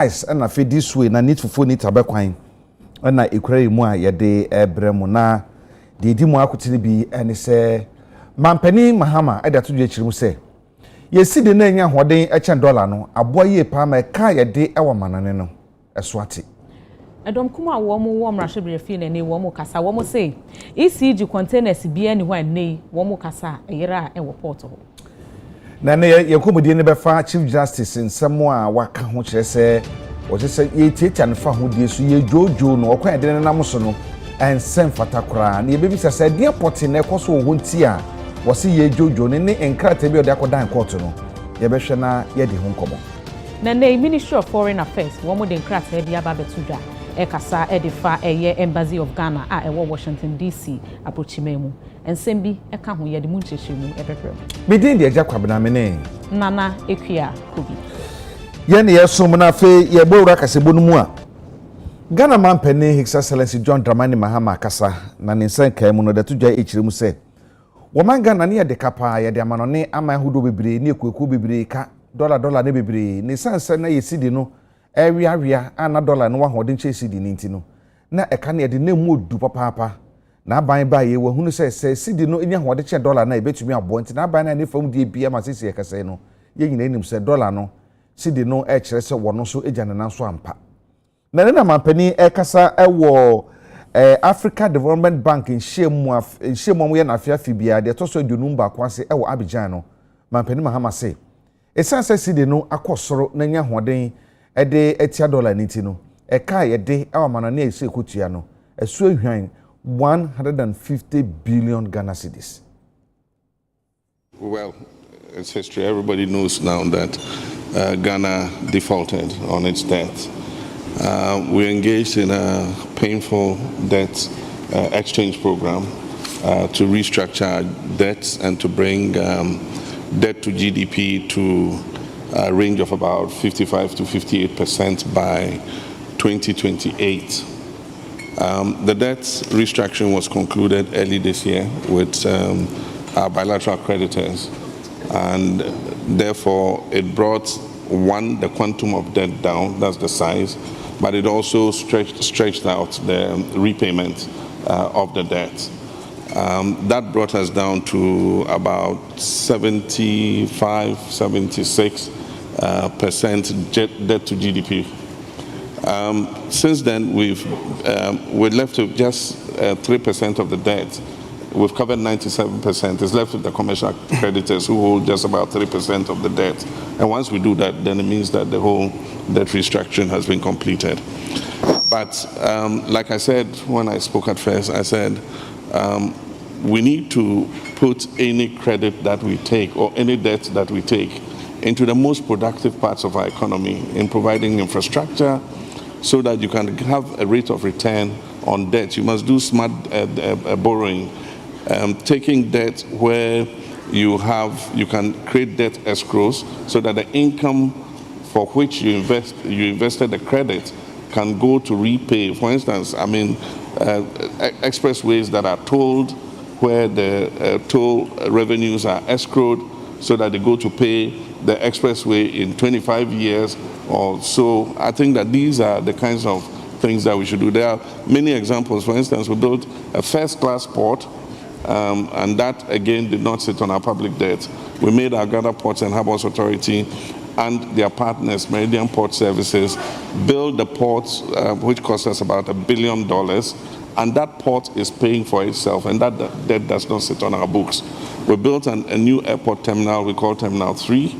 ice and afi this way na need for need tabakwan na ekwere mu a yede ebremu na de di mu akotene bi ene se mampani mahama eda to dwechiri mu se yesi de na anya hoden $100 no aboa ye pa ma ka yede ewa manane no eso ate Edom kuma wo mrahwe brefi na ne wo kasa wo say ECG containers bia ni hwan nei wo kasa eyira e wo port ho na ne yekomudi ne befa chief justice nsemo a waka ho kire se o se ye tietia ne fa ho die so ye jojo no okwan de ne nam so no ensem fatakura na ye bebisa se de port ne ekoso wo nti a wo se ye jojo ne enkrata bi o de akodan court no ye behwe na ye de ho nkomo na ne Ministry of Foreign Affairs wo mo de enkrata bi aba betudwa ekasa edifa eye Embassy of Ghana a ewo Washington DC aprochimemu ensem bi eka ho ye de mu nchechemu ebefrem midin de agya kwabena mene nana ekwia kobi ye ne yesom na fe ye bowura kasebo no mu a Ghana man penny His Excellency John Dramani Mahama kasa na ne nsan kai mu no de tudwa echire mu se wo man Ghana ne ye de kapa ye de amanone ama hudo bebre ne ekueku bebre ka dollar ne bebre ne sansa na ye sidi no awia ana dollar no wahoden chesi di ninti no na eka na ye de nemu odu papa na aban ba ye wo hunu se sidi no enya hode che dollar na ebetumi abo nti na aban na ne fam di bia ma sisi ekase no ye nyina enim se dollar no sidi no e kire se wo no so ejane na so ampa na ne na mampani ekasa ewo Africa Development Bank in Shemu ye na afiafi bia de to so dunum ba kwase ewo Abidjan no mampani Mahama se esanse sidi no akosoro na nya hoden ede etia dollar niti no eka yede awamana na ese kutua no esu ehwan 150 billion Ghana cedis. Well, it's history. Everybody knows now that Ghana defaulted on its debt. We engaged in a painful debt exchange program to restructure our debts and to bring debt to GDP to a range of about 55 to 58% by 2028. The debt restructuring was concluded early this year with our bilateral creditors, and therefore it brought the quantum of debt down, that's the size, but it also stretched out the repayment of the debt. That brought us down to about 75, 76% debt to GDP. Since then, we're left with just 3% of the debt. We've covered 97%. It's left with the commercial creditors who hold just about 3% of the debt. And once we do that, then it means that the whole debt restructuring has been completed. But like I said when I spoke at first, I said we need to put any credit that we take or any debt that we take into the most productive parts of our economy in providing infrastructure so that you can have a rate of return on debt. You must do smart borrowing, taking debt where you can create debt escrows so that the income for which you invested the credit can go to repay. For instance, expressways that are tolled where the toll revenues are escrowed so that they go to pay the expressway in 25 years or so. I think that these are the kinds of things that we should do. There are many examples. For instance, we built a first-class port, and that, again, did not sit on our public debt. We made our Ghana Ports and Harbours Authority and their partners, Meridian Port Services, build the ports, which cost us about $1 billion, and that port is paying for itself, and that debt does not sit on our books. We built a new airport terminal we call Terminal 3,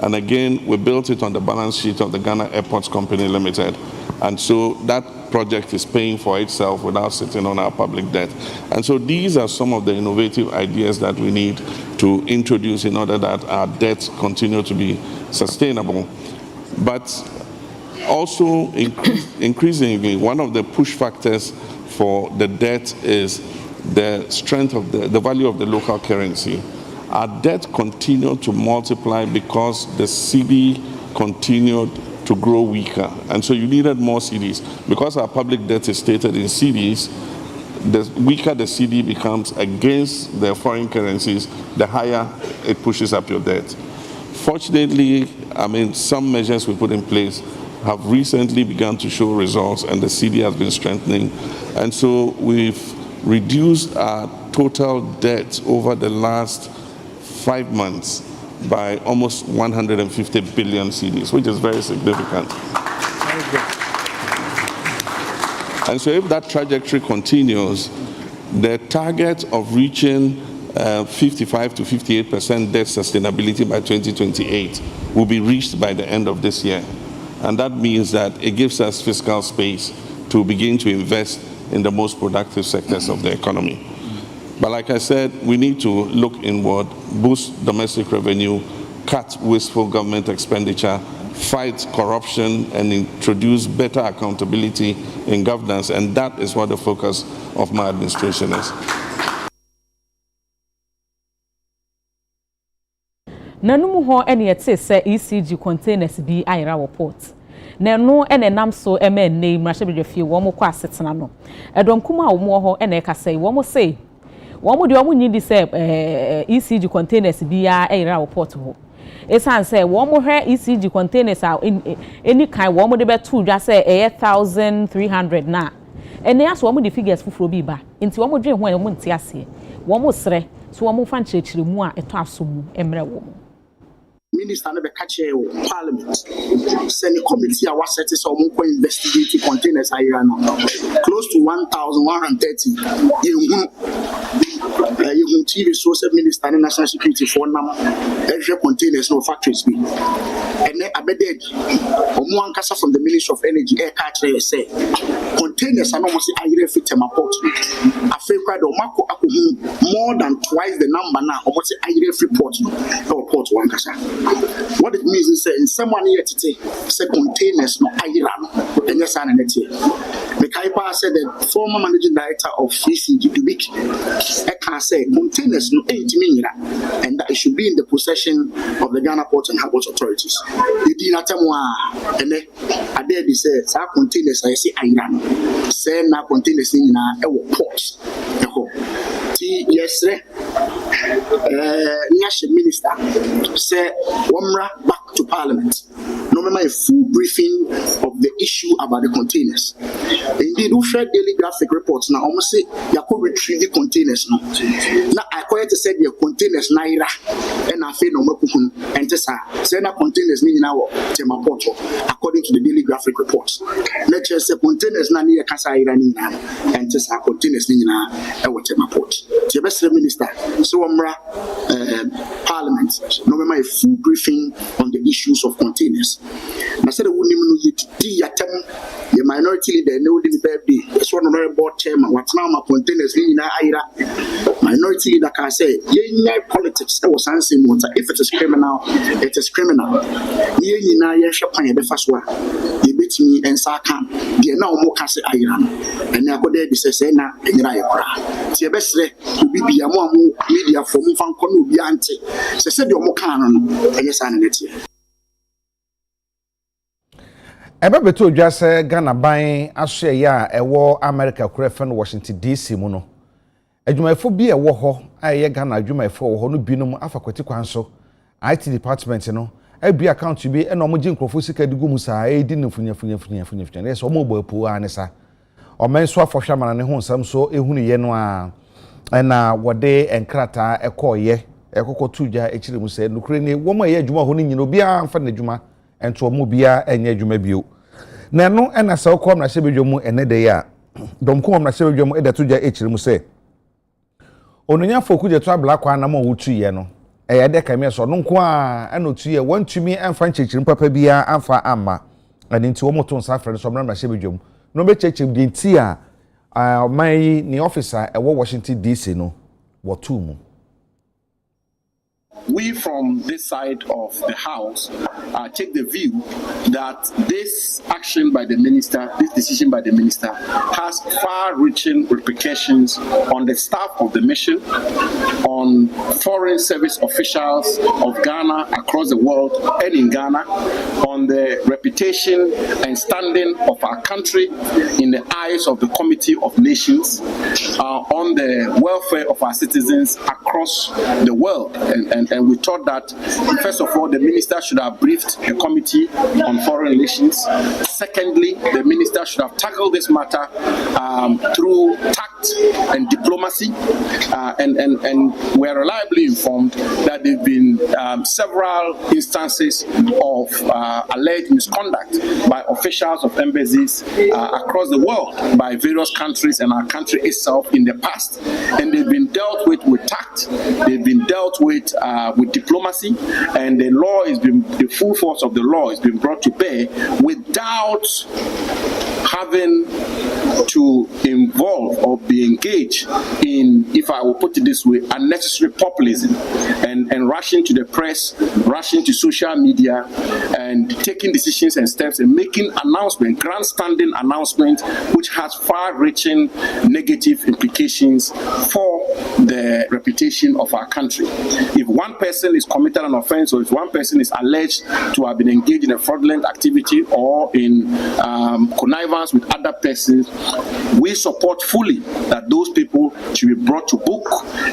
and again, we built it on the balance sheet of the Ghana Airports Company Limited. And so that project is paying for itself without sitting on our public debt. And so these are some of the innovative ideas that we need to introduce in order that our debts continue to be sustainable. But also increasingly, one of the push factors for the debt is the strength of the value of the local currency. Our debt continued to multiply because the cedi continued to grow weaker. And so you needed more cedis. Because our public debt is stated in cedis, the weaker the cedi becomes against the foreign currencies, the higher it pushes up your debt. Fortunately, some measures we put in place have recently begun to show results, and the cedi has been strengthening. And so we've reduced our total debt over the last 5 months by almost 150 billion cedis, which is very significant. And so if that trajectory continues, the target of reaching 55 to 58% debt sustainability by 2028 will be reached by the end of this year. And that means that it gives us fiscal space to begin to invest in the most productive sectors of the economy. But like I said, we need to look inward, boost domestic revenue, cut wasteful government expenditure, fight corruption, and introduce better accountability in governance. And that is what the focus of my administration is. Nanumu ho ene yete se ECG containers bi ayra wo port. Nanu ene nam so eme nei mrahye bedwafie wo mo kwa asetena no. Edonkuma wo mo ho ene ka sei wo mo sei. Wo mo de wo nyidi se ECG containers bi ya ayra wo port ho. Esan say wo mo hwe ECG containers any kind wo mo de betu dwa say 1300 na. Ene aso wo mo de figures fufuro bi ba. Nti wo mo dwen ho wo mo nti ase. Wo mo sre so wo mo fa nchechire mu a eto asomu emre wo mo. Minister never catch Parliament. Send a committee our set is some investigating containers close to 1,130. You TV resource minister and national security for number every containers no factories be. And then I bet one casa from the Ministry of Energy air catcher say containers are almost a fit to my port. I feel quite more than twice the number now almost a free port or port one casa. What it means is in someone here today, say containers no Iran, and yes, and next year. Mekaipa said the former managing director of ECG Dubik, I can say containers no 8 million, and that it should be in the possession of the Ghana Port and Harbour authorities. You did not tell and then I dare be said, our containers I say Iran, say now containers in our ports. Yesterday, National Minister said, Wamra back to Parliament. No matter a full briefing of the issue about the containers. Indeed, we share daily graphic reports now. Almost say you could retrieve the containers now. Now I quite said the containers naira and I feel no more and just say na containers mean now tema porto according to the daily graphic reports. Let's just say containers na near Casa Irani and just containers mean now tema port. The best minister so Parliament no matter a full briefing on the issues of containers. I said, the minority leader, no birthday. That's one of my board chairman. What's now my containers in Ira? Minority leader can say, yeah, politics. That was answering water. If it is criminal, it is criminal. Yeah, yeah, Shapanya, the first one. You beat me and Sakan. They now more can say Iran. And I go there, they say, na, and Ira. The best to be a more media for Mufan Konu Bianti. They said, you're more canon. And yes, I'm in it. Ebe beto dwa se Ghana ban ahye ya ewo America kurefe no Washington DC mu no. Adwumayefo bi ewo ho aye Ghana adwumayefo wo ho no binum afakwati kwan so IT department no abi account bi e no mo jinkrofo sika digu mu sa e di nfunya so mo bo apu anesa o men so afohwa mana ne ho nsam so ehunu ye no a na wode enkrata ekoye ekokotu dwa echire mu se nukure ni wo mo ye adwuma ho no nyina obi a mfa na adwuma ento mu bia enye adwuma bio na no ena sa okom na sebedwomu ene de ya domkom na sebedwomu edeto dwa echire mu se onunya foku je to abla kwa na ma wotu ye no eye de kame so no nko a enotu ye wantumi emfa nchechiri papa bia amfa amma ani nti wo moto nsa frɛ so na sebedwomu no be chechim de nti a my ni officer ewo Washington DC no wotu mu. We from this side of the House take the view that this action by the minister, this decision by the minister, has far-reaching repercussions on the staff of the mission, on foreign service officials of Ghana across the world and in Ghana, on the reputation and standing of our country in the eyes of the Committee of Nations, on the welfare of our citizens across the world and and we thought that, first of all, the minister should have briefed the committee on foreign relations. Secondly, the minister should have tackled this matter through tact and diplomacy. And we're reliably informed that there have been several instances of alleged misconduct by officials of embassies across the world, by various countries and our country itself in the past. And they've been dealt with tact, they've been dealt with diplomacy, and the full force of the law has been brought to bear without having to involve or be engaged in, if I will put it this way, unnecessary populism and rushing to the press, rushing to social media, and taking decisions and steps and making announcements, grandstanding announcements, which has far-reaching negative implications for the reputation of our country. If one person is committed an offense, or if one person is alleged to have been engaged in a fraudulent activity or in connivance with other persons, we support fully that those people should be brought to book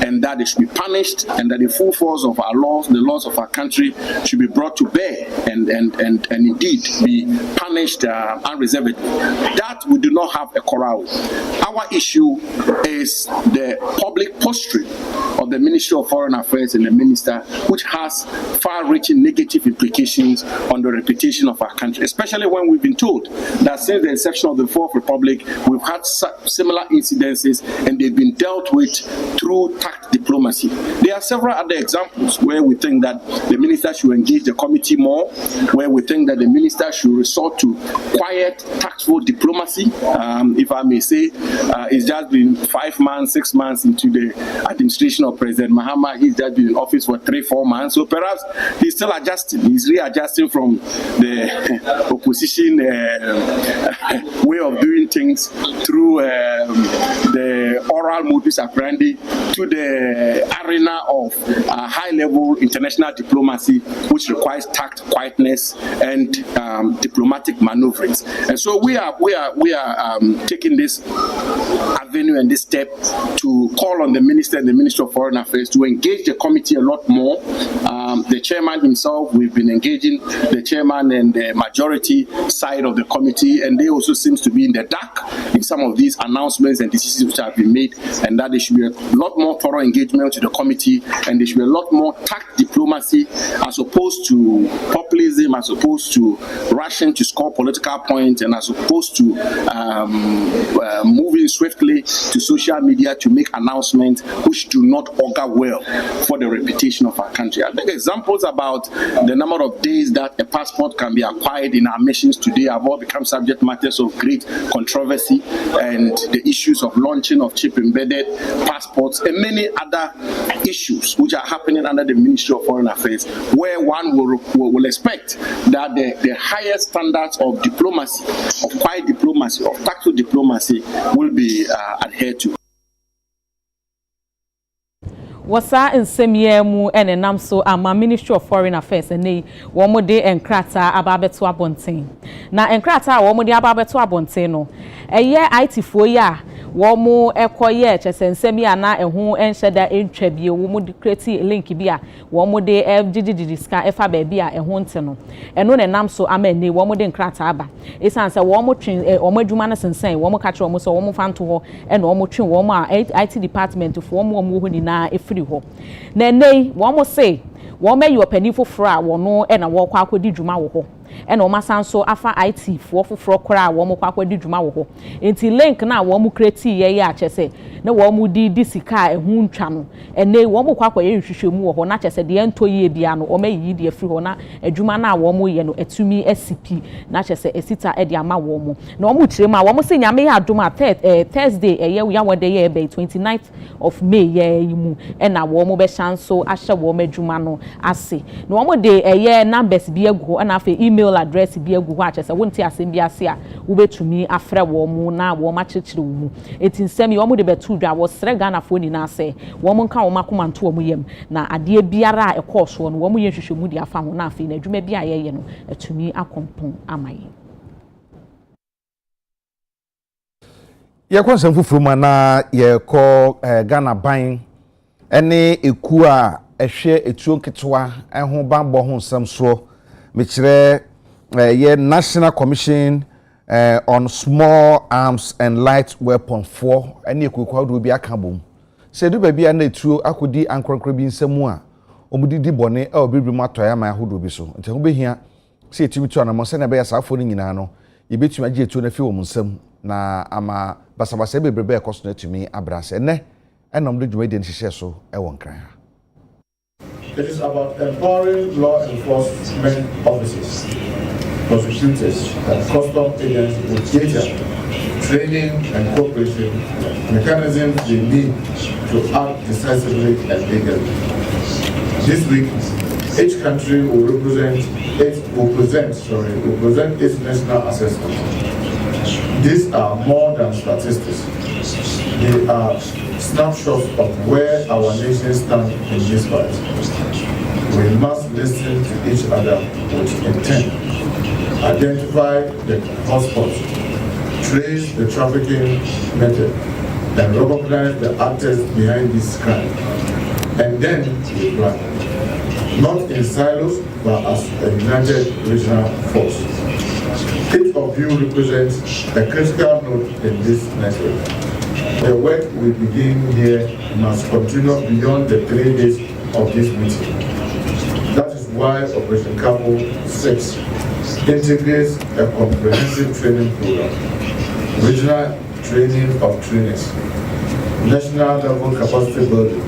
and that they should be punished, and that the full force of our laws, the laws of our country, should be brought to bear and indeed be punished unreservedly. That we do not have a quarrel with. Our issue is the public posture of the Ministry of Foreign Affairs and the minister, which has far-reaching negative implications on the reputation of our country, especially when we've been told that since the inception of the Fourth Republic, we've had similar incidences and they've been dealt with through tact diplomacy. There are several other examples where we think that the minister should engage the committee more, where we think that the minister should resort to quiet, tactful diplomacy. If I may say, it's just been 5 months, 6 months into the administration of President Mahama. He's just been in office for 3-4 months, so perhaps he's still adjusting. He's readjusting from the opposition way of doing things through the oral modus operandi to the arena of high-level international diplomacy, which requires tact, quietness, and diplomatic maneuverings. And so we are taking this avenue and this step to call on the minister and the Minister of Foreign Affairs to engage the committee a lot more. The chairman himself, we've been engaging the chairman and the majority side of the committee, and they also seems to be in the dark in some of these announcements and decisions which have been made, and that there should be a lot more thorough engagement to the committee, and there should be a lot more tact diplomacy as opposed to populism, as opposed to rushing to score political points, and as opposed to moving swiftly to social media to make announcements which do not augur well for the reputation of our country. I think examples about the number of days that a passport can be acquired in our missions today have all become subject matters of great controversy, and the issues of launching of chip-embedded passports and many other issues which are happening under the Ministry of Foreign Affairs, where one will expect that the highest standards of diplomacy, of quiet diplomacy, of tactful diplomacy will be adhered to. Wasa nsemiye mu enenam so ama Ministry of Foreign Affairs ene womode enkrata ababeto abonten na enkrata womode ababeto abonten no eye IT fo ya womo ekoye chesensemi ana ehu enhyeda entwa bie womo create link bia womode FGGDiska efa ba bia ehu nte no eno nenam so ama ene womode enkrata aba esanse womo twen omadwuma na sensen womo ka kire womo so womo fanto ho ena womo twen womo a IT department fo womo ho ni na efiri ho na nei womo say womo yi opani foforo a wono ena wo kwa akodi dwuma wo ho ena o masanso afa IT foforo kora a womo kwa akodi dwuma wo ho enti link na womo create ye a chese na womo di sika ehu ntwa no ene womo kwa akwa ye nhwehwemu wo ho na chese de entoye bia no o mayi de afiri ho na adwuma na womo ye no etumi SCP na chese esita e de ama womo na womo kire ma womo se nyame ya adoma Thursday eye ya wode ye be 29th of May ye yimu ena womo be chanso ahye womo adwuma no ase na womo de eye numbers bi agu na afa email address bi agu ho a chese wonti asem bi ase a wo betumi afre womo na womo akirikire womo etinsem womo de betu dwa wo sre Ghana fo ni na ase womo nka womo akomanto womo yem na ade biara a ekoso no womo ye hwehwemu di afa ho na afa na adwuma bi a ye no etumi akompon amaye ye konsem fufuru ma na ye ko Ghana ban ene eku a ehwe etuo ketwa ho bambo ho nsam so mekire ye National Commission on Small Arms and Light Weapons 4 ene ekukwa do bi aka bom se do ba bia na etuo akodi ankrokro bi nsam a omudidi bone e obibri matoya ma ahodo bi so nti ho behia se etimi tu anamo se na be ya safo ni nyina no yebetumi age etuo na fi wo nsam na ama basabasa bebrebe ekoso na etumi abrase ne enom do dwuma de nhihye so e won kran. It is about empowering law enforcement officers, prosecutors, and custom agents with data, training, and cooperation mechanisms they need to act decisively and legally. This week, each country will present its national assessment. These are more than statistics. They are snapshots of where our nation stands in this fight. We must listen to each other with intent, identify the hotspots, trace the trafficking method, and recognize the actors behind this crime. And then we plan, not in silos, but as a united regional force. Each of you represents a critical node in this network. The work we begin here must continue beyond the 3 days of this meeting. That is why Operation Cabo 6 integrates a comprehensive training program, regional training of trainers, national level capacity building,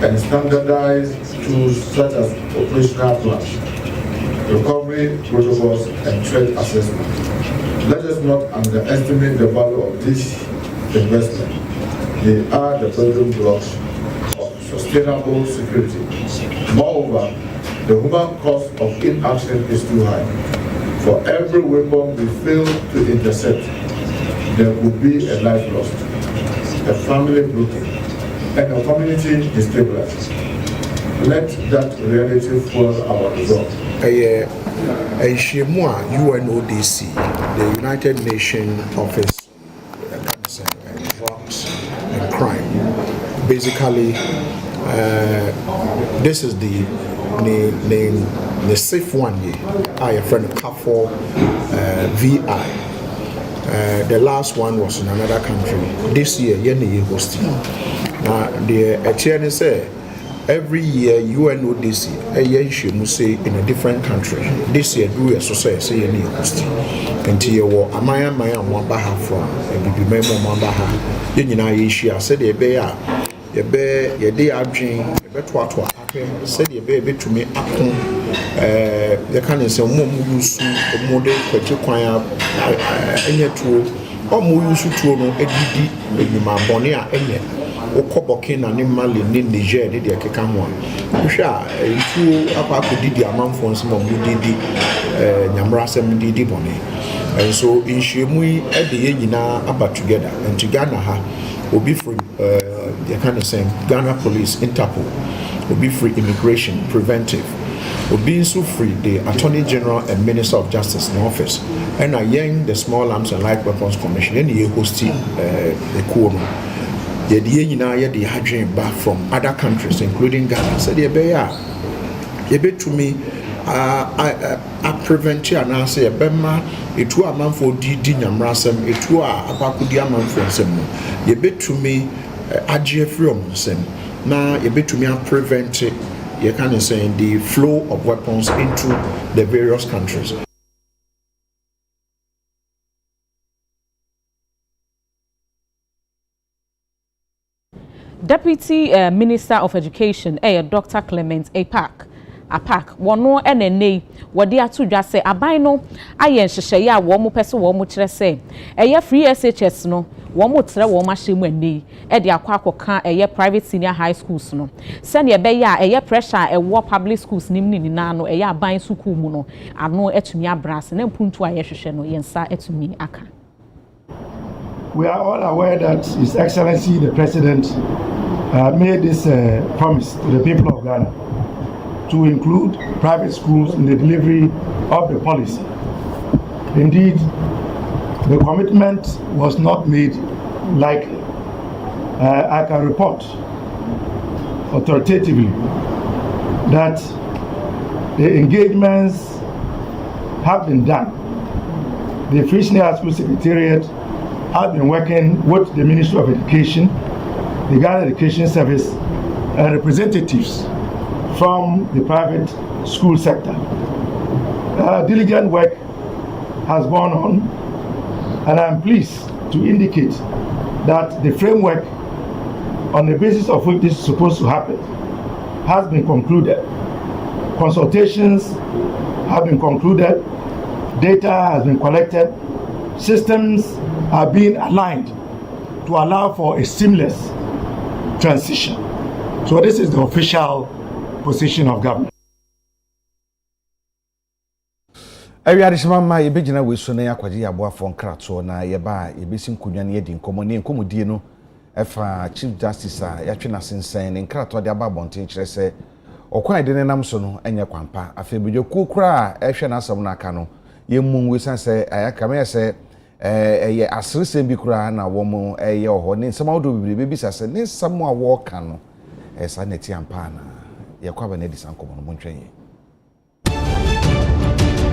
and standardized tools such as operational plans, recovery protocols, and threat assessment. Let us not underestimate the value of this investment. They are the building blocks of sustainable security. Moreover, the human cost of inaction is too high. For every weapon we fail to intercept, there would be a life lost, a family broken, and a community destabilized. Let that reality fuel our resolve. UNODC, the United Nations Office Drugs and Crime. Basically, this is the safe one. I a friend CAFO VI. The last one was in another country. This year, Yeni hosting. Now the attorney say every year UNODC a year should say in a different country. This year do a society Yeni hosting. Until you amaya one baha from a bibi memo mambaha. Yenina Asia said the bear ye day adjing a betwatwa. Said ye baby to me upon the kind of some more use more day quite any tool or more use to no edidi in my bonia any or cobokin and in Mali in Niger did the Kakamwa. Usha two up did the amount for some of Didi Yamrasam Didi Bonnie. And so in Shemui at the Yena about together and to Ghana will be free the kind of saying Ghana Police Interpol. Will be free immigration preventive will be so free the Attorney General and Minister of Justice in office and a young the Small Arms and Light Weapons Commission and the hosting the Kuono the the hadrin back from other countries including Ghana said the bear a bit to me I prevent you and I say a bema it to a man for Didi Yamrasem it to a Abakudia man for some a bit to me Ajie from some. Now, you bet to me and prevent you can say the flow of weapons into the various countries. Deputy Minister of Education, Dr. Clement Apak wono enene wode ato dwa se aban no aye nhyehyeye a wo mo pese wo mo kire se free SHS no wo mo tere wo ma hyemu ane de akwa private senior high schools no se ne be ya pressure wo public schools nim ni na no aban school mu no ano etumi abrase na mpuntu aye hwehwe no yensa etumi aka. We are all aware that His Excellency the President made this promise to the people of Ghana to include private schools in the delivery of the policy. Indeed, the commitment was not made lightly. I can report authoritatively that the engagements have been done. The Fish High School Secretariat has been working with the Ministry of Education, the Ghana Education Service, and representatives from the private school sector. Diligent work has gone on, and I'm pleased to indicate that the framework on the basis of which this is supposed to happen has been concluded. Consultations have been concluded, data has been collected, systems are being aligned to allow for a seamless transition. So this is the official position of government. Awiadishima ma yebegina weso na yakwaje yaboafo nkrato na yeba yebesim kunwa na yedi nkomo ne nkomodie no efa Chief Justice a yatwe na sensen ne nkrato de aba bonten kire se okwan de ne nam so no enye kwampa afebedwe kukura ehwe na asam na aka no yemmu wesan se ayaka me se eye asresem bi kura na wo mo eye oho ne nsam awodo bibire bebisa se ne nsam a wo ka no esa neti ampa na yekwaba na disankomo no montwenye